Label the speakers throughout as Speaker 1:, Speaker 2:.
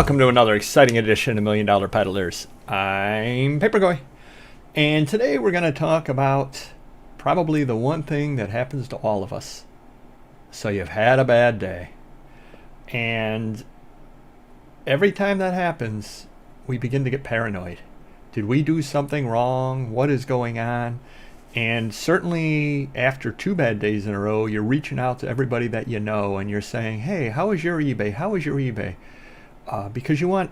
Speaker 1: Welcome to another exciting edition of Million Dollar Peddlers. I'm Papergoy, and today we're going to talk about probably the one thing that happens to all of us. So you've had a bad day, and every time that happens, we begin to get paranoid. Did we do something wrong? What is going on? And certainly after 2 bad days in a row, you're reaching out to everybody that you know, and you're saying, hey, how is your eBay? How is your eBay? Because you want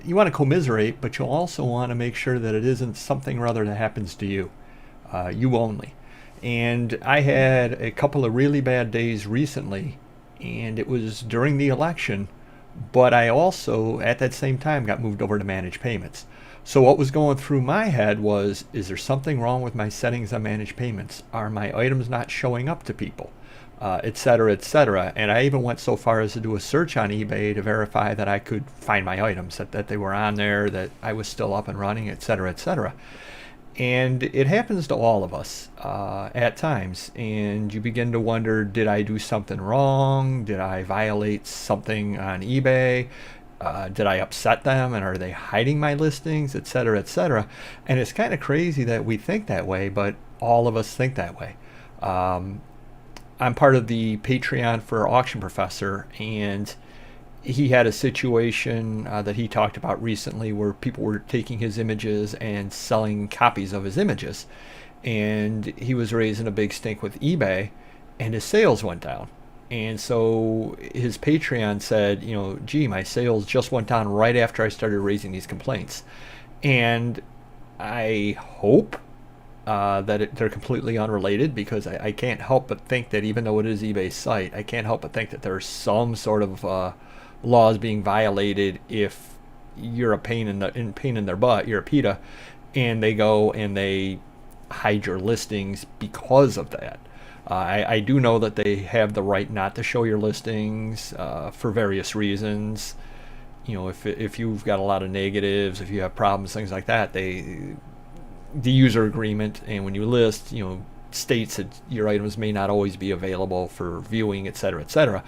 Speaker 1: to commiserate, but you also want to make sure that it isn't something or other that happens to you, you only. And I had a couple of really bad days recently, and it was during the election, but I also, at that same time, got moved over to managed payments. So what was going through my head was, is there something wrong with my settings on managed payments? Are my items not showing up to people? Et cetera, et cetera. And I even went so far as to do a search on eBay to verify that I could find my items, that they were on there, that I was still up and running, et cetera, et cetera. And it happens to all of us at times. And you begin to wonder, did I do something wrong? Did I violate something on eBay? Did I upset them, and are they hiding my listings, et cetera, et cetera? And it's kind of crazy that we think that way, but all of us think that way. I'm part of the Patreon for Auction Professor, and he had a situation that he talked about recently where people were taking his images and selling copies of his images. And he was raising a big stink with eBay, and his sales went down. And so his Patreon said, gee, my sales just went down right after I started raising these complaints. And I hope that they're completely unrelated, because I can't help but think that even though it is eBay's site, I can't help but think that there's some sort of laws being violated if you're a pain in their butt, you're a PETA, and they go and they hide your listings because of that. I do know that they have the right not to show your listings for various reasons. If you've got a lot of negatives, if you have problems, things like that, the user agreement, and when you list, states that your items may not always be available for viewing, et cetera, et cetera.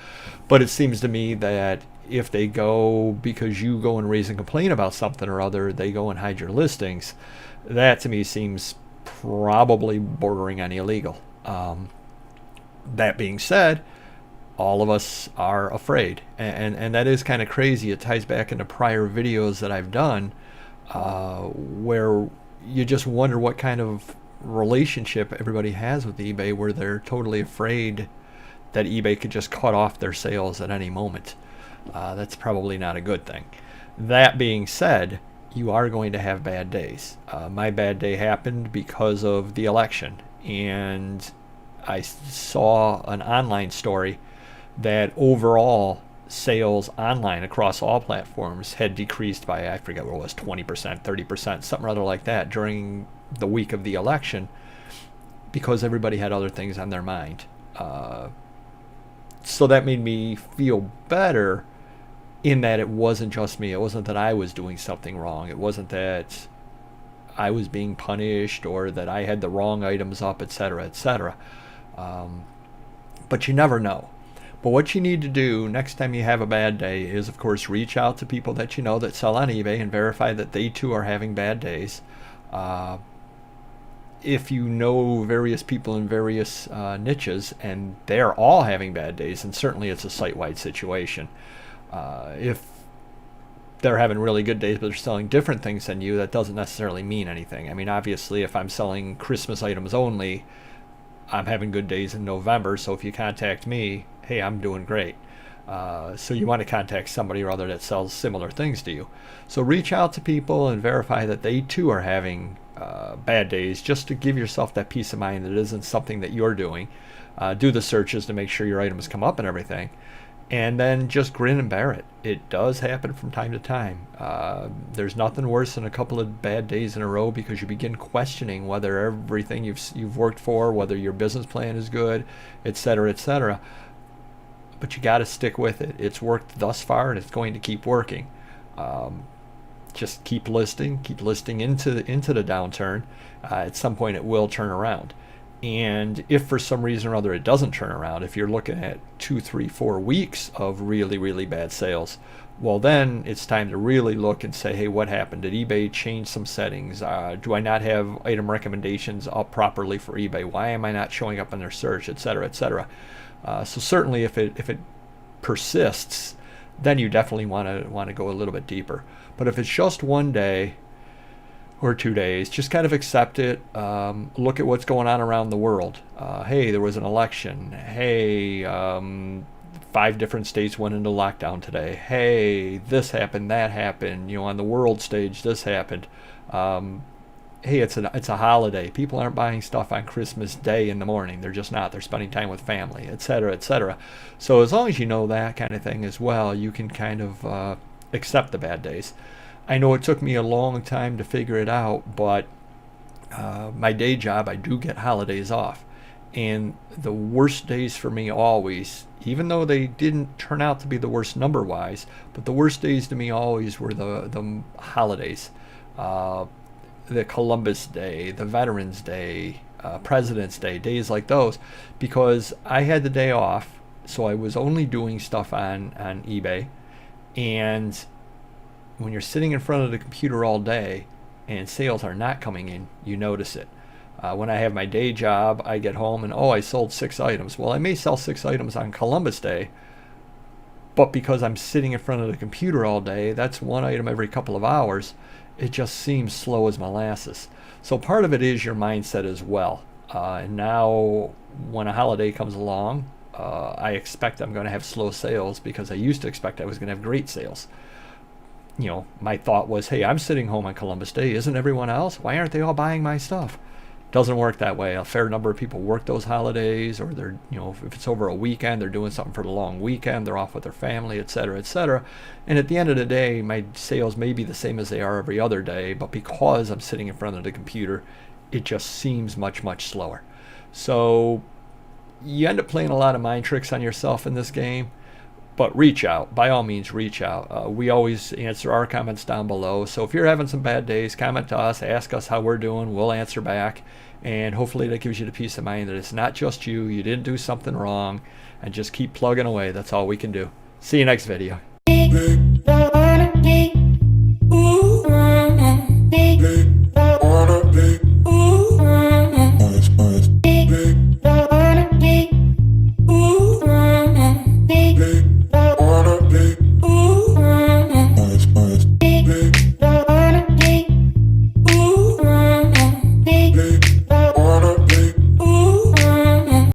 Speaker 1: But it seems to me that if they go, because you go and raise a complaint about something or other, they go and hide your listings, that to me seems probably bordering on illegal. That being said, all of us are afraid, and that is kind of crazy. It ties back into prior videos that I've done where you just wonder what kind of relationship everybody has with eBay, where they're totally afraid that eBay could just cut off their sales at any moment. That's probably not a good thing. That being said, you are going to have bad days. My bad day happened because of the election, and I saw an online story that overall sales online across all platforms had decreased by, I forget what it was, 20%, 30%, something rather like that during the week of the election, because everybody had other things on their mind. So that made me feel better, in that it wasn't just me. It wasn't that I was doing something wrong. It wasn't that I was being punished or that I had the wrong items up, etc., etc. But you never know. But what you need to do next time you have a bad day is, of course, reach out to people that you know that sell on eBay and verify that they too are having bad days. If you know various people in various niches and they're all having bad days, and certainly it's a site-wide situation. If they're having really good days but they're selling different things than you, that doesn't necessarily mean anything. I mean, obviously, if I'm selling Christmas items only, I'm having good days in November, so if you contact me, hey, I'm doing great. So you want to contact somebody or other that sells similar things to you. So reach out to people and verify that they too are having bad days, just to give yourself that peace of mind that it isn't something that you're doing. Do the searches to make sure your items come up and everything. And then just grin and bear it. It does happen from time to time. There's nothing worse than a couple of bad days in a row, because you begin questioning whether everything you've worked for, whether your business plan is good, etc., etc. But you got to stick with it. It's worked thus far, and it's going to keep working. Just keep listing into the downturn. At some point, it will turn around. And if for some reason or other it doesn't turn around, if you're looking at 2, 3, 4 weeks of really, really bad sales, Well, then it's time to really look and say, hey, what happened? Did eBay change some settings? Do I not have item recommendations up properly for eBay? Why am I not showing up in their search, et cetera, et cetera? So certainly if it persists, then you definitely want to go a little bit deeper. But if it's just one day or 2 days, just kind of accept it. Look at what's going on around the world. Hey, there was an election. Hey, 5 different states went into lockdown today. Hey, this happened, that happened. You know, on the world stage, this happened. Hey, it's a holiday. People aren't buying stuff on Christmas Day in the morning. They're just not. They're spending time with family, etc., etc. So as long as you know that kind of thing as well, you can kind of accept the bad days. I know it took me a long time to figure it out, but my day job, I do get holidays off. And the worst days for me always, even though they didn't turn out to be the worst number-wise, but the worst days to me always were the holidays. The Columbus Day, the Veterans Day, President's Day, days like those, because I had the day off, so I was only doing stuff on eBay. And when you're sitting in front of the computer all day and sales are not coming in, you notice it. When I have my day job, I get home and, I sold 6 items. Well, I may sell 6 items on Columbus Day, but because I'm sitting in front of the computer all day, that's 1 item every couple of hours. It just seems slow as molasses. So part of it is your mindset as well. And now when a holiday comes along, I expect I'm going to have slow sales because I used to expect I was going to have great sales. You know, my thought was, hey, I'm sitting home on Columbus Day. Isn't everyone else? Why aren't they all buying my stuff? Doesn't work that way. A fair number of people work those holidays, or they're, you know, if it's over a weekend, they're doing something for the long weekend, they're off with their family, etc., etc. And at the end of the day, my sales may be the same as they are every other day, but because I'm sitting in front of the computer, it just seems much, much slower. So you end up playing a lot of mind tricks on yourself in this game. But reach out. By all means, reach out. We always answer our comments down below. So if you're having some bad days, comment to us. Ask us how we're doing. We'll answer back. And hopefully that gives you the peace of mind that it's not just you. You didn't do something wrong. And just keep plugging away. That's all we can do. See you next video.